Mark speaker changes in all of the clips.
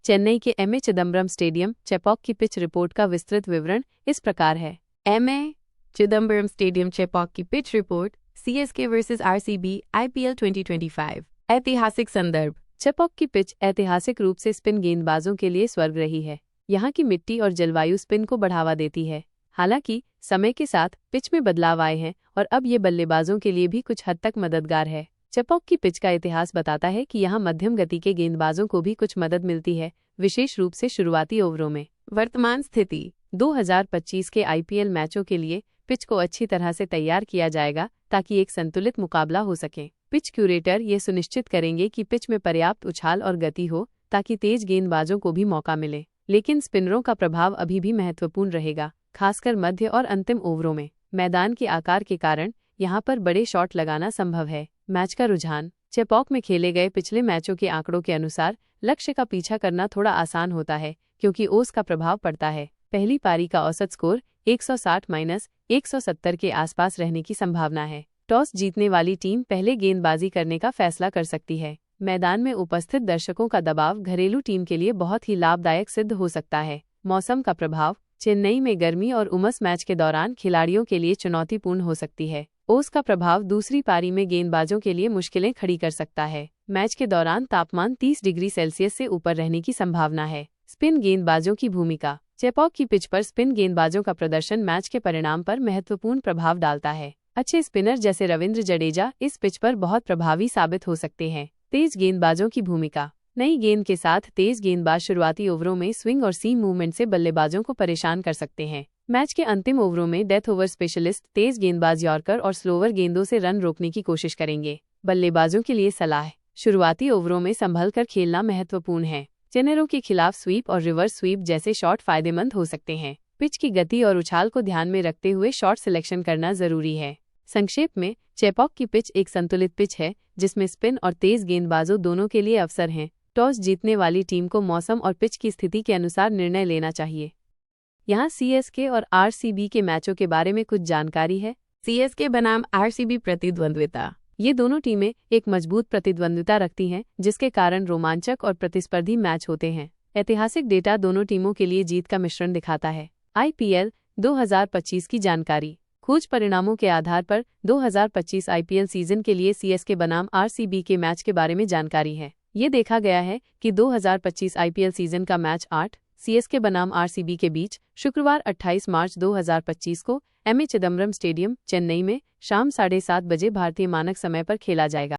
Speaker 1: चेन्नई के MA Chidambaram stadium Chepauk की pitch report का विस्तृत विवरण इस प्रकार है। एमए चिदम्बरम स्टेडियम चेपॉक की pitch report CSK versus RCB IPL 2025। ऐतिहासिक संदर्भ। चेपॉक की पिच ऐतिहासिक रूप से स्पिन गेंदबाजों के लिए स्वर्ग रही है। यहाँ की मिट्टी और जलवायु स्पिन को बढ़ावा देती है। हालांकि समय के साथ पिच में बदलाव आए हैं और अब ये बल्लेबाजों के लिए भी कुछ हद तक मददगार है। चेपॉक की पिच का इतिहास बताता है कि यहाँ मध्यम गति के गेंदबाजों को भी कुछ मदद मिलती है, विशेष रूप से शुरुआती ओवरों में। वर्तमान स्थिति। 2025 के आईपीएल मैचों के लिए पिच को अच्छी तरह से तैयार किया जाएगा ताकि एक संतुलित मुकाबला हो सके। पिच क्यूरेटर ये सुनिश्चित करेंगे कि पिच में पर्याप्त उछाल और गति हो ताकि तेज गेंदबाजों को भी मौका मिले, लेकिन स्पिनरों का प्रभाव अभी भी महत्वपूर्ण रहेगा, खासकर मध्य और अंतिम ओवरों में। मैदान के आकार के कारण यहाँ पर बड़े शॉट लगाना संभव है। मैच का रुझान। चेपॉक में खेले गए पिछले मैचों के आंकड़ों के अनुसार लक्ष्य का पीछा करना थोड़ा आसान होता है क्योंकि ओस का प्रभाव पड़ता है। पहली पारी का औसत स्कोर 160-170 के आसपास रहने की संभावना है। टॉस जीतने वाली टीम पहले गेंदबाजी करने का फैसला कर सकती है। मैदान में उपस्थित दर्शकों का दबाव घरेलू टीम के लिए बहुत ही लाभदायक सिद्ध हो सकता है। मौसम का प्रभाव। चेन्नई में गर्मी और उमस मैच के दौरान खिलाड़ियों के लिए चुनौतीपूर्ण हो सकती है। ओस का प्रभाव दूसरी पारी में गेंदबाजों के लिए मुश्किलें खड़ी कर सकता है। मैच के दौरान तापमान 30 डिग्री सेल्सियस से ऊपर रहने की संभावना है। स्पिन गेंदबाजों की भूमिका। चेपॉक की पिच पर स्पिन गेंदबाजों का प्रदर्शन मैच के परिणाम पर महत्वपूर्ण प्रभाव डालता है। अच्छे स्पिनर जैसे रविंद्र जडेजा इस पिच पर बहुत प्रभावी साबित हो सकते हैं। तेज गेंदबाजों की भूमिका। नई गेंद के साथ तेज गेंदबाज शुरुआती ओवरों में स्विंग और सीम मूवमेंट से बल्लेबाजों को परेशान कर सकते हैं। मैच के अंतिम ओवरों में डेथ ओवर स्पेशलिस्ट तेज गेंदबाज यॉर्कर और स्लोवर गेंदों से रन रोकने की कोशिश करेंगे। बल्लेबाजों के लिए सलाह। शुरुआती ओवरों में संभल कर खेलना महत्वपूर्ण है। स्पिनरों के खिलाफ स्वीप और रिवर्स स्वीप जैसे शॉट फायदेमंद हो सकते हैं। पिच की गति और उछाल को ध्यान में रखते हुए शॉट सिलेक्शन करना जरूरी है। संक्षेप में, चेपॉक की पिच एक संतुलित पिच है जिसमें स्पिन और तेज गेंदबाजों दोनों के लिए अवसर हैं। टॉस जीतने वाली टीम को मौसम और पिच की स्थिति के अनुसार निर्णय लेना चाहिए। यहाँ सीएसके और आरसीबी के मैचों के बारे में कुछ जानकारी है। सीएसके बनाम आरसीबी प्रतिद्वंद्विता। ये दोनों टीमें एक मजबूत प्रतिद्वंद्विता रखती हैं जिसके कारण रोमांचक और प्रतिस्पर्धी मैच होते हैं। ऐतिहासिक डेटा दोनों टीमों के लिए जीत का मिश्रण दिखाता है। आईपीएल 2025 की जानकारी। खोज परिणामों के आधार पर 2025 आईपीएल सीजन के लिए सीएसके बनाम आरसीबी के मैच के बारे में जानकारी है। ये देखा गया है कि 2025 आईपीएल सीजन का मैच 8 सीएसके बनाम आरसीबी के बीच शुक्रवार 28 मार्च 2025 को एमए चिदम्बरम स्टेडियम चेन्नई में शाम 7:30 बजे भारतीय मानक समय पर खेला जाएगा।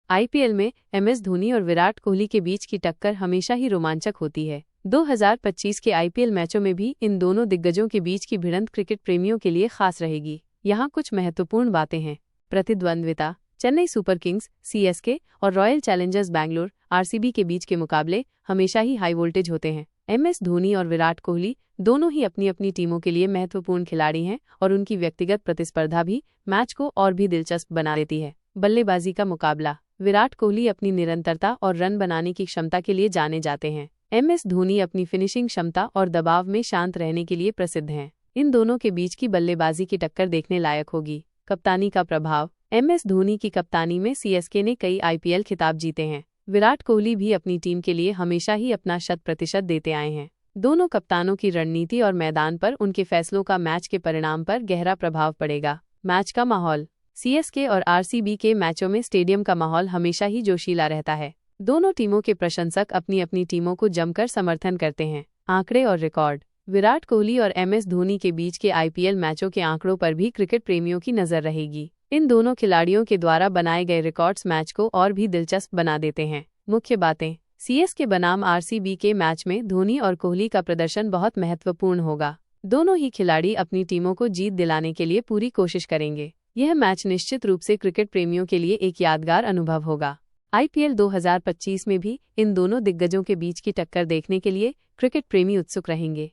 Speaker 1: आईपीएल में एमएस धोनी और विराट कोहली के बीच की टक्कर हमेशा ही रोमांचक होती है। 2025 के आईपीएल मैचों में भी इन दोनों दिग्गजों के बीच की भिड़ंत क्रिकेट प्रेमियों के लिए खास रहेगी। यहाँ कुछ महत्वपूर्ण बातें हैं। प्रतिद्वंद्विता। चेन्नई सुपर किंग्स सीएसके और रॉयल चैलेंजर्स बैंगलोर आरसीबी के बीच के मुकाबले हमेशा ही हाई वोल्टेज होते हैं। एमएस धोनी और विराट कोहली दोनों ही अपनी अपनी टीमों के लिए महत्वपूर्ण खिलाड़ी हैं और उनकी व्यक्तिगत प्रतिस्पर्धा भी मैच को और भी दिलचस्प बना देती है। बल्लेबाजी का मुकाबला। विराट कोहली अपनी निरंतरता और रन बनाने की क्षमता के लिए जाने जाते हैं। एमएस धोनी अपनी फिनिशिंग क्षमता और दबाव में शांत रहने के लिए प्रसिद्ध हैं। इन दोनों के बीच की बल्लेबाजी की टक्कर देखने लायक होगी। कप्तानी का प्रभाव। एमएस धोनी की कप्तानी में सीएसके ने कई आईपीएल खिताब जीते हैं। विराट कोहली भी अपनी टीम के लिए हमेशा ही अपना 100% देते आए हैं। दोनों कप्तानों की रणनीति और मैदान पर उनके फैसलों का मैच के परिणाम पर गहरा प्रभाव पड़ेगा। मैच का माहौल। सीएसके और आरसीबी के मैचों में स्टेडियम का माहौल हमेशा ही जोशीला रहता है। दोनों टीमों के प्रशंसक अपनी अपनी टीमों को जमकर समर्थन करते हैं। आंकड़े और रिकॉर्ड। विराट कोहली और एमएस धोनी के बीच के आईपीएल मैचों के आंकड़ों पर भी क्रिकेट प्रेमियों की नजर रहेगी। इन दोनों खिलाड़ियों के द्वारा बनाए गए रिकॉर्ड्स मैच को और भी दिलचस्प बना देते हैं। मुख्य बातें। सीएसके बनाम आरसीबी के मैच में धोनी और कोहली का प्रदर्शन बहुत महत्वपूर्ण होगा। दोनों ही खिलाड़ी अपनी टीमों को जीत दिलाने के लिए पूरी कोशिश करेंगे। यह मैच निश्चित रूप से क्रिकेट प्रेमियों के लिए एक यादगार अनुभव होगा। आईपीएल 2025 में भी इन दोनों दिग्गजों के बीच की टक्कर देखने के लिए क्रिकेट प्रेमी उत्सुक रहेंगे।